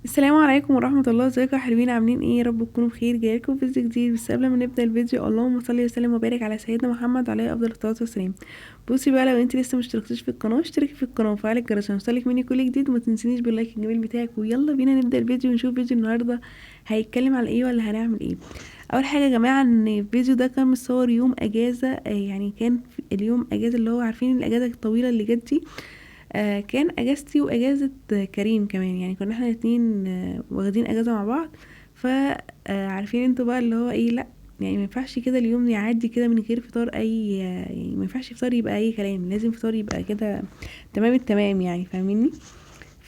السلام عليكم ورحمة الله. ازيكم يا حلوين؟ عاملين ايه؟ يا رب تكونوا بخير. جايلكم فيديو جديد، بس قبل ما نبدأ الفيديو اللهم صل وسلم وبارك على سيدنا محمد عليه افضل الصلاة والسلام. بصي بقى، لو انت لسه مشتركتيش في القناة اشتركي في القناة وفعلي الجرس عشان يوصلك مني كل جديد، وما تنسينيش باللايك الجميل بتاعك. ويلا بينا نبدأ الفيديو ونشوف فيديو النهاردة هيتكلم على ايه ولا هنعمل ايه. اول حاجة يا جماعة، ان الفيديو ده كان متصور يوم اجازة، يعني كان اليوم اجازة، اللي هو عارفين الاجازة الطويلة اللي جت دي. كان اجازتي واجازة كريم كمان، يعني كنا احنا الاتنين واخدين اجازة مع بعض. عارفين انتوا بقى اللي هو ايه، لا يعني ما ينفعش كده اليوم يعدي كده من غير فطار. اي يعني ما ينفعش فطار يبقى اي كلام، لازم فطار يبقى كده تمام التمام، يعني فاهميني.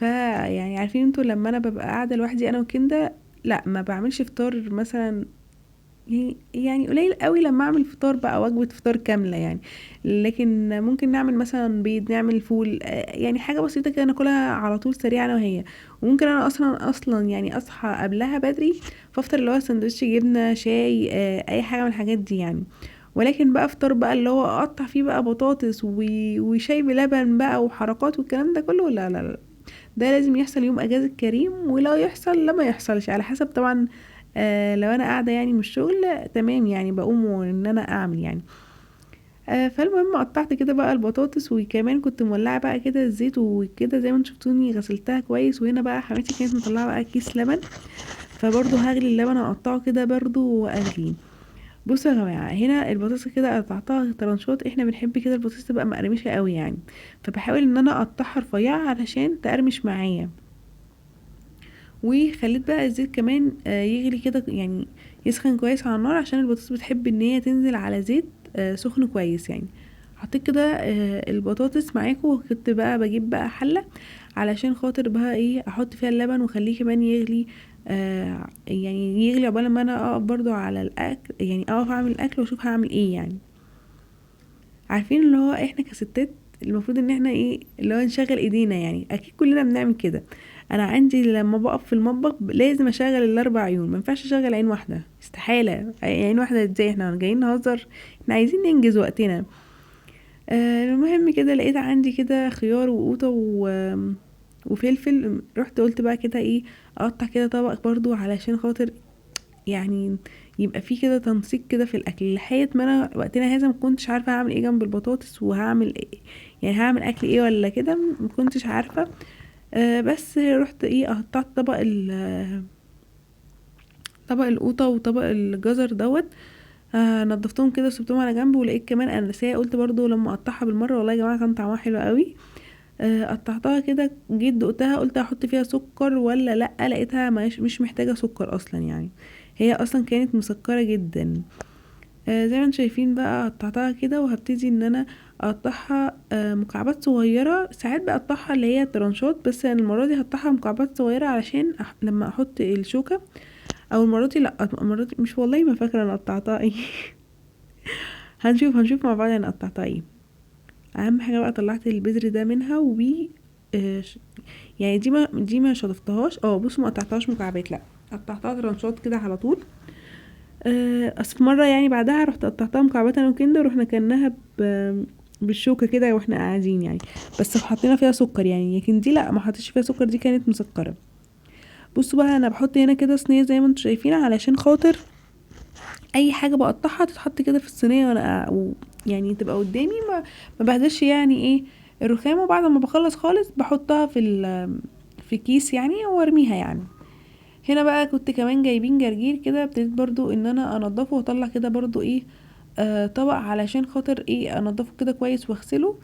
يعني عارفين انتوا لما انا ببقى قاعدة لوحدي انا وكندا، لا ما بعملش فطار مثلا. يعني قليل قوي لما اعمل فطار بقى وجبة فطار كاملة يعني. لكن ممكن نعمل مثلا بيض، نعمل فول، يعني حاجة بسيطة كده ناكلها على طول سريع انا وهي. وممكن انا اصلا يعني اصحى قبلها بدري، فافطر اللي هو سندوتش جبنة، شاي، اي حاجة من الحاجات دي يعني. ولكن بقى افطار بقى اللي هو اقطع فيه بقى بطاطس وشاي بلبن بقى وحركات والكلام ده كله، لا لا لا. ده لازم يحصل يوم اجازة كريم، ولو يحصل لما يحصلش على حسب طبعا. لو انا قاعدة يعني مش شغل تمام، يعني بقوم ان انا اعمل يعني. فالمهم قطعت كده بقى البطاطس، وكمان كنت مولعة بقى كده الزيت وكده زي ما انتوا شفتوني غسلتها كويس. وهنا بقى حماتي كانت مطلعة بقى كيس لبن، فبرضو هغلي اللبن هقطعه كده برضو واغليه. بصوا يا جماعة، هنا البطاطس كده قطعتها طرنشات، احنا بنحب كده البطاطس تبقى مقرمشة قوي يعني. فبحاول ان انا اقطعها رفيعة علشان تقرمش معايا. وخليت بقى الزيت كمان يغلي كده يعني، يسخن كويس على النار، عشان البطاطس بتحب ان هي تنزل على زيت سخن كويس يعني. حطيت كده البطاطس معاكم، وكنت بقى بجيب بقى حلة علشان خاطر بقى ايه احط فيها اللبن واخليه كمان يغلي. يعني يغلي عقبال ما انا اقف برضو على الاكل، يعني اقف اعمل الاكل واشوف هعمل ايه يعني. عارفين اللي هو احنا كستات المفروض ان احنا ايه اللي هو نشغل ايدينا، يعني اكيد كلنا بنعمل كده. انا عندي لما بقف في المطبخ لازم اشغل الاربع عيون، ما ينفعش اشغل عين واحده، استحاله. عين واحده ازاي؟ احنا جايين نهزر، احنا عايزين ننجز وقتنا. المهم كده لقيت عندي كده خيار وقوطه وفلفل. رحت قلت بقى كده ايه، اقطع كده طبق برضو علشان خاطر يعني يبقى في كده تنسيق كده في الاكل. لحد ما انا وقتنا هذا ما كنتش عارفه هعمل ايه جنب البطاطس، وهعمل إيه يعني، هعمل اكل ايه ولا كده، ما كنتش عارفه. بس رحت ايه قطعت طبق القوطه وطبق الجزر دوت. نضفتهم كده وسبتهم على جنب. ولقيت كمان انساه، قلت برضو لما اقطعها بالمره، والله يا جماعه كان طعمها حلو قوي. قطعتها كده، جيت دقتها قلت احط فيها سكر ولا لا، لقيتها مش محتاجه سكر اصلا يعني. هي اصلا كانت مسكره جدا. زي ما انتم شايفين بقى قطعتها كده، وهبتدي ان انا اقطعها مكعبات صغيره. ساعات بقطعها اللي هي ترانشات، بس أنا المره دي هقطعها مكعبات صغيره علشان لما احط الشوكه. او المره دي لا، المره دي مش، والله ما فاكره انا قطعتها ايه. هنشوف مع بعض انا قطعتها ايه. اهم حاجه بقى طلعت البذر ده منها آه، ش- يعني دي ما شطفتهاش. بصوا، ما قطعتهاش مكعبات، لا قطعتها ترانشات كده على طول. اصل في مره يعني بعدها رحت قطعتها مكعبات انا وكندا، ورحنا كلناها بالشوكه كده واحنا قاعدين يعني. بس حطينا فيها سكر يعني، لكن دي لا، ما حطيتش فيها سكر، دي كانت مسكره. بصوا بقى، انا بحط هنا كده صينيه زي ما انتم شايفين علشان خاطر اي حاجه بقطعها تتحط كده في الصينيه، يعني تبقى قدامي، ما بهدرش يعني ايه الرخام. وبعد ما بخلص خالص بحطها في كيس يعني وارميها يعني. هنا بقى كنت كمان جايبين جرجير كده، ابتديت برضو ان انا انضفه واطلع كده برضو ايه طبق علشان خاطر ايه انضفه كده كويس واغسله.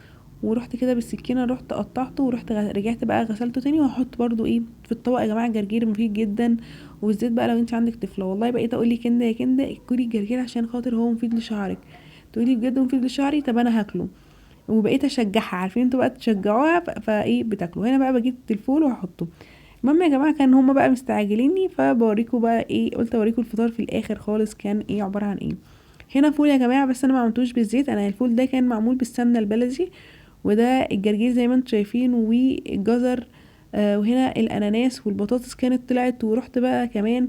ورحت كده بالسكينه رحت قطعته، ورحت رجعت بقى غسلته تاني، وهحط برضو ايه في الطبق. يا جماعه الجرجير مفيد جدا، وبالذات بقى لو انت عندك طفله. والله بقيت اقول لي كنده يا كنده كلي الجرجير عشان خاطر هو مفيد لشعرك. تقولي بجد مفيد لشعري؟ طب انا هاكله. وبقيت اشجعها، عارفين انتوا بقى تشجعوها فايه بتاكلوا. هنا بقى بجيب الفول وهحطه. المهم يا جماعه، كان هما بقى مستعجليني، فبوريكم بقى ايه، قلت اوريكم الفطار في الاخر خالص كان ايه عباره عن ايه. هنا فول يا جماعه، بس انا ما عملتوش بالزيت، انا الفول ده كان معمول بالسمنه البلدي. وده الجرجير زي ما انتم شايفين، والجزر. وهنا الاناناس والبطاطس كانت طلعت. ورحت بقى كمان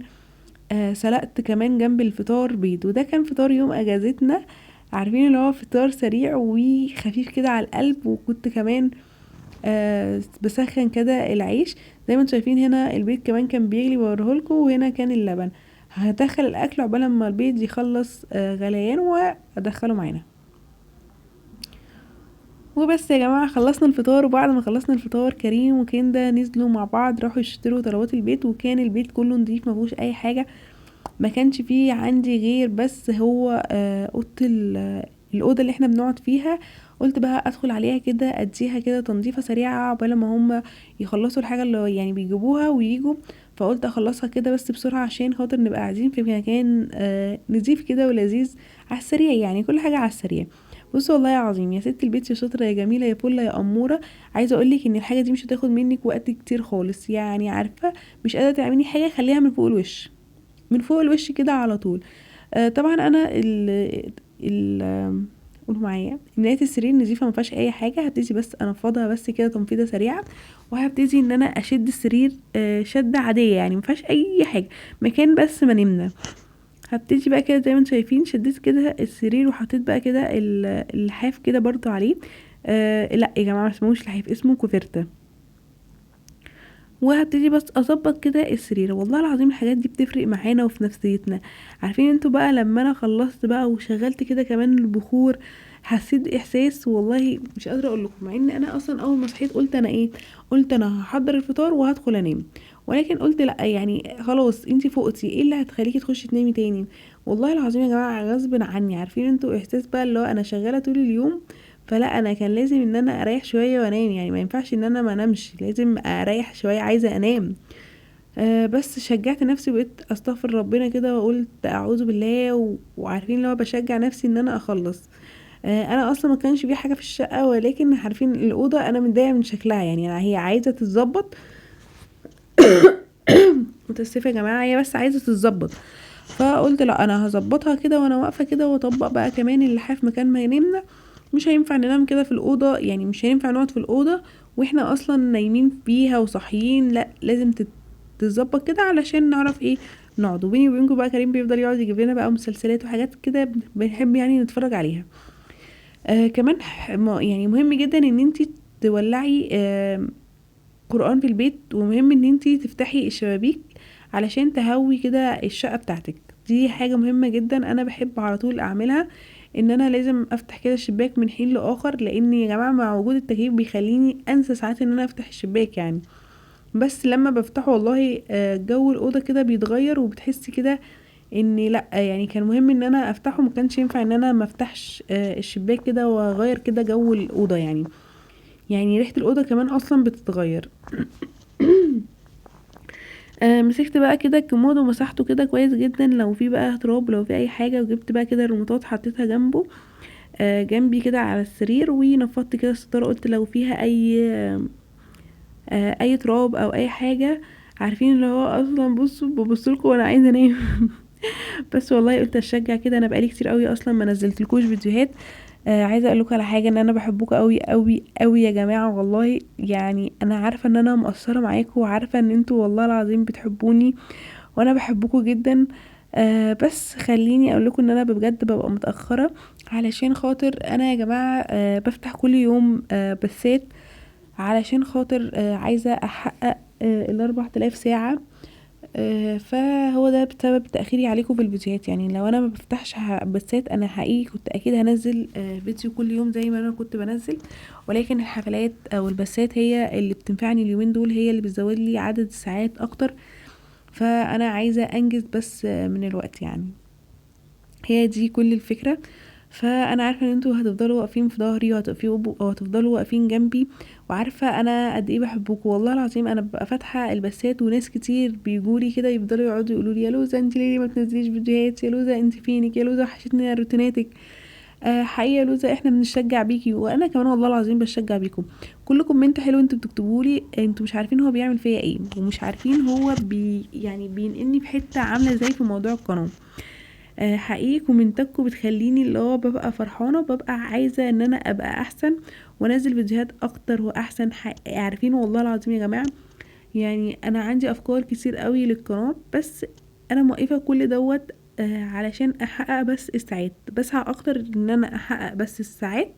سلقت كمان جنب الفطار بيض، وده كان فطار يوم اجازتنا. عارفين اللي هو فطار سريع وخفيف كده على القلب. وكنت كمان بسخن كده العيش زي ما انتم شايفين. هنا البيض كمان كان بيغلي بوريهولكم، وهنا كان اللبن. هدخل الاكل عقبال ما البيض يخلص غليان وادخله معانا. وبس يا جماعة خلصنا الفطار. وبعد ما خلصنا الفطار كريم وكندا نزلوا مع بعض راحوا يشتروا طلبات البيت، وكان البيت كله نضيف مفيهوش اي حاجة. ما كانش فيه عندي غير بس هو اوضه الاوضه اللي احنا بنقعد فيها. قلت بقى ادخل عليها كده اديها كده تنظيفه سريعه عقبال ما هم يخلصوا الحاجه اللي يعني بيجيبوها وييجوا. فقلت اخلصها كده بس بسرعه عشان خاطر نبقى قاعدين في مكان نضيف كده ولذيذ على السريع، يعني كل حاجه على السريع. بصوا والله يا عظيم يا ست البيت يا شاطره يا جميله يا فله يا اموره. عايزه اقولك ان الحاجه دي مش هتاخد منك وقت كتير خالص، يعني عارفه مش قادره تعملي حاجه خليها من فوق الوش، من فوق الوش كده على طول. طبعا انا ال قولوا معايا ملاية السرير نظيفه ما فيهاش اي حاجه. هبتدي بس انفضها بس كده تنفيضه سريعه، وهبتدي ان انا اشد السرير شده عاديه، يعني ما فيهاش اي حاجه، مكان بس ما نمنا. هبتدي بقى كده زي ما انتم شايفين شديت كده السرير وحطيت بقى كده اللحاف كده برضو عليه. لا يا جماعه ما اسمهوش لحاف، اسمه كوفرته. وهبتدي بس اظبط كده السرير. والله العظيم الحاجات دي بتفرق معانا وفي نفسيتنا. عارفين انتوا بقى لما انا خلصت بقى وشغلت كده كمان البخور، حسيت احساس والله مش قادره اقول لكم. مع ان انا اصلا اول ما صحيت قلت انا ايه، قلت انا هحضر الفطار وهدخل انام، ولكن قلت لا يعني خلاص انتي فوقتي، ايه اللي هتخليكي تخشي تنامي تاني؟ والله العظيم يا جماعه غصب عني. عارفين انتوا احساس بقى اللي هو انا شغاله طول اليوم، فلا انا كان لازم ان انا اريح شويه وانام، يعني ما ينفعش ان انا ما انامش، لازم اريح شويه، عايزه انام. بس شجعت نفسي وبقيت استغفر ربنا كده وقلت اعوذ بالله وعارفين لو بشجع نفسي ان انا اخلص. انا اصلا ما كانش في حاجه في الشقه، ولكن عارفين الاوضه انا متضايقه من شكلها، يعني هي عايزه تتظبط. متاسفه يا جماعه هي بس عايزه تتظبط. فقلت لا انا هظبطها كده وانا واقفه كده، واطبق بقى كمان اللحاف مكان ما نمنا. مش هينفع ننام كده في الاوضه، يعني مش هينفع نقعد في الاوضه واحنا اصلا نايمين فيها وصاحيين، لا لازم تتظبط كده علشان نعرف ايه نقعد. وبيني وبينكم بقى كريم بيفضل يقعد يجيب لنا بقى مسلسلات وحاجات كده بنحب يعني نتفرج عليها. كمان يعني مهم جدا ان انتي تولعي قرآن في البيت، ومهم ان انتي تفتحي الشبابيك علشان تهوي كده الشقة بتاعتك. دي حاجة مهمة جدا انا بحب على طول اعملها، ان انا لازم افتح كده الشباك من حين لاخر، لان يا جماعة مع وجود التكييف بيخليني انسى ساعات ان انا افتح الشباك يعني. بس لما بفتحه والله جو الاوضه كده بيتغير، وبتحسي كده ان لا يعني كان مهم ان انا افتحه، ما كانش ينفع ان انا ما افتحش الشباك كده واغير كده جو الاوضه يعني. يعني ريحه الاوضه كمان اصلا بتتغير. مسكت بقى كده الكمود ومسحته كده كويس جدا لو في بقى تراب لو في اي حاجه، وجبت بقى كده الريموتات حطيتها جنبه جنبي كده على السرير، ونفضت كده الستاره قلت لو فيها اي تراب او اي حاجه. عارفين اللي هو اصلا بصوا ببصلكوا وانا عايزه انام. بس والله قلت اشجع كده، انا بقالي كتير قوي اصلا ما نزلتلكوش فيديوهات. عايزه اقول لكم على حاجه، ان انا بحبكم قوي قوي قوي يا جماعه والله. يعني انا عارفه ان انا مقصره معاكم، وعارفه ان انتوا والله العظيم بتحبوني وانا بحبكم جدا. بس خليني اقول لكم ان انا بجد ببقى متاخره علشان خاطر انا يا جماعه بفتح كل يوم بثات علشان خاطر عايزه احقق ال4000 ساعه. فهو ده بسبب تأخيري عليكم في الفيديوهات. يعني لو انا ما بفتحش بثات انا حقيقي كنت اكيد هنزل فيديو كل يوم زي ما انا كنت بنزل، ولكن الحفلات او البثات هي اللي بتنفعني اليومين دول، هي اللي بتزود لي عدد الساعات اكتر. فانا عايزة انجز بس من الوقت يعني، هي دي كل الفكرة. فانا عارفه ان انتوا هتفضلوا واقفين في ظهري وهتفضلوا واقفين جنبي، وعارفه انا قد ايه بحبكم. والله العظيم انا ببقى فاتحه البثات وناس كتير بيجولي كده يفضلوا يقعدوا يقولوا لي يا لوزه انت ليه ما بتنزليش فيديوهات، يا لوزه انت فينك، يا لوزه وحشتني روتيناتك. حقيقه يا لوزه احنا بنشجع بيكي، وانا كمان والله العظيم بشجع بيكم. كل كومنت حلو انتوا بتكتبوا لي انتوا مش عارفين هو بيعمل فيا ايه، ومش عارفين هو يعني بينقلني في حته عامله ازاي في موضوع القناه. حقيقي كومنتاتكم بتخليني اللي هو ببقى فرحانه، ببقى عايزه ان انا ابقى احسن وانزل فيديوهات اكتر واحسن. عارفين والله العظيم يا جماعه يعني انا عندي افكار كتير قوي للقناه، بس انا موقفه كل دوت علشان احقق بس الساعات، بسعى اكتر ان انا احقق بس الساعات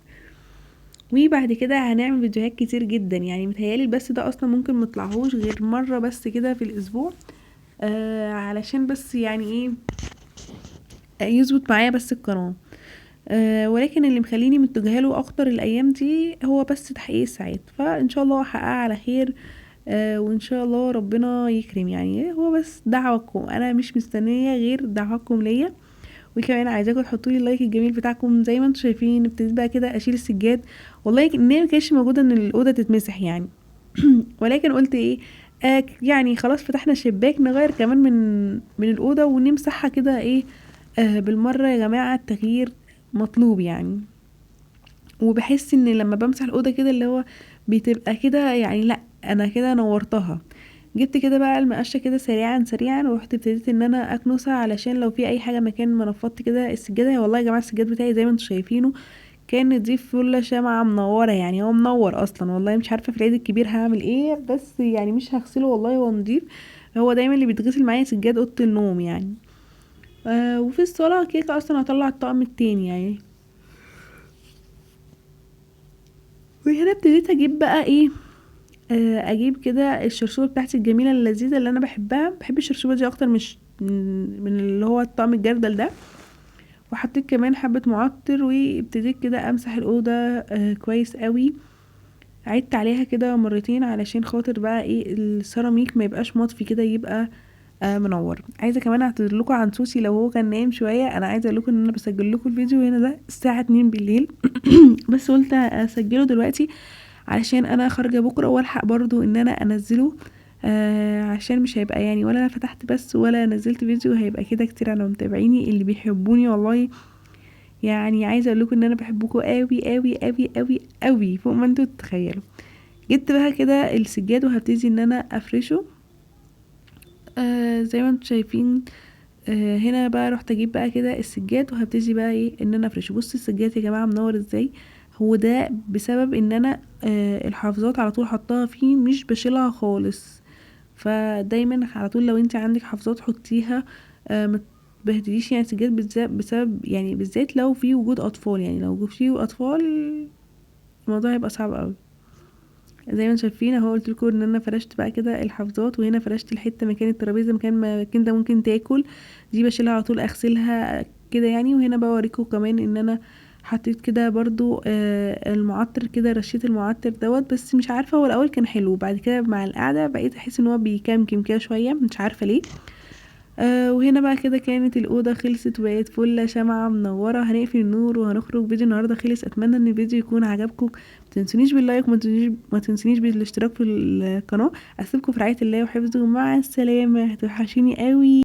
وبعد كده هنعمل فيديوهات كتير جدا، يعني متهيالي البث ده اصلا ممكن مطلعهوش غير مرة بس كده في الاسبوع، علشان بس يعني ايه، يظبط معايا بس القناة. ولكن اللي مخليني متجهه له اكتر الايام دي هو بس تحقيق الساعات، فان شاء الله هحققها على خير. وان شاء الله ربنا يكرم، يعني هو بس دعواتكم، انا مش مستنيه غير دعواتكم ليا. وكمان عايزاكم تحطوا لي اللايك الجميل بتاعكم زي ما انتم شايفين. ابتديت بقى كده اشيل السجاد، والله ان هي ما كانتش موجوده ان الاوضه تتمسح يعني. ولكن قلت ايه، يعني خلاص فتحنا الشباك، نغير كمان من الاوضه ونمسحها كده ايه. بالمره يا جماعه التغيير مطلوب يعني. وبحس ان لما بمسح الاوضه كده اللي هو بتبقى كده يعني، لا انا كده نورتها. جبت كده بقى المقشه كده سريعا سريعا، ورحت ابتديت ان انا اكنسها علشان لو في اي حاجه مكان ما نفضت كده السجاده. والله يا جماعه السجاد بتاعي زي ما انتم شايفينه كان نضيف، فله شمعة منورة، يعني هو منور اصلا. والله مش عارفة في العيد الكبير هعمل ايه، بس يعني مش هغسله والله، هو نضيف. هو دايما اللي بيتغسل معايا سجاد اوضة النوم يعني. وفي الصالة كيكة اصلا هطلع الطقم التاني يعني. وهنا ابتديت اجيب بقى ايه، اجيب كده الشرشوبة بتاعتي الجميلة اللذيذة اللي انا بحبها. بحب الشرشوبة دي اكتر مش من اللي هو الطقم الجردل ده. وحطيت كمان حبة معطر، وابتديت كده امسح الاوضة كويس قوي. عدت عليها كده مرتين علشان خاطر بقى ايه السيراميك ما يبقاش مطفي كده، يبقى منور. عايزه كمان اعتذر لكم عن صوتي لو هو كان نايم شويه. انا عايزه اقول لكم ان انا بسجل لكم الفيديو هنا ده الساعه 2 بالليل. بس قلت اسجله دلوقتي علشان انا خارجه بكره والحق برضو ان انا انزله. عشان مش هيبقى يعني ولا انا فتحت بس ولا نزلت فيديو، هيبقى كده كتير على متابعيني اللي بيحبوني والله. يعني عايزه اقول لكم ان انا بحبكم قوي قوي قوي قوي قوي فوق ما انتوا تتخيلوا. جبت بقى كده السجاد وهبتدي ان انا افرشه. زي ما انتم شايفين. هنا بقى رحت اجيب بقى كده السجاد وهبتدي بقى ايه ان انا افرشه. بصوا السجاد يا جماعه منور ازاي. هو ده بسبب ان انا الحافظات على طول حطاها فيه، مش بشيلها خالص. فدايما على طول لو انت عندك حافظات حطيها. ما تبهدليش يعني السجاد بالذات، بسبب يعني بالذات لو في وجود اطفال، يعني لو في اطفال الموضوع هيبقى صعب قوي. زي ما انتم شايفين اهو، قلت لكم ان انا فرشت بقى كده الحفاظات، وهنا فرشت الحته مكان الترابيزه، مكان ما كندا ممكن تاكل. دي بشيلها على طول اغسلها كده يعني. وهنا بوريكم كمان ان انا حطيت كده برضو المعطر كده، رشيت المعطر دوت. بس مش عارفه هو الاول كان حلو، بعد كده مع القعده بقيت احس ان هو بيكمكم كده شويه، مش عارفه ليه. وهنا بقى كده كانت الأوضة خلصت وبقت فلة شمعة منورة. هنقفل النور وهنخرج. فيديو النهاردة خلص، أتمنى ان الفيديو يكون عجبكم. متنسونيش باللايك، ما تنسونيش بالاشتراك في القناة. أسيبكم في رعاية الله وحفظه، مع السلامة، هتوحشيني قوي.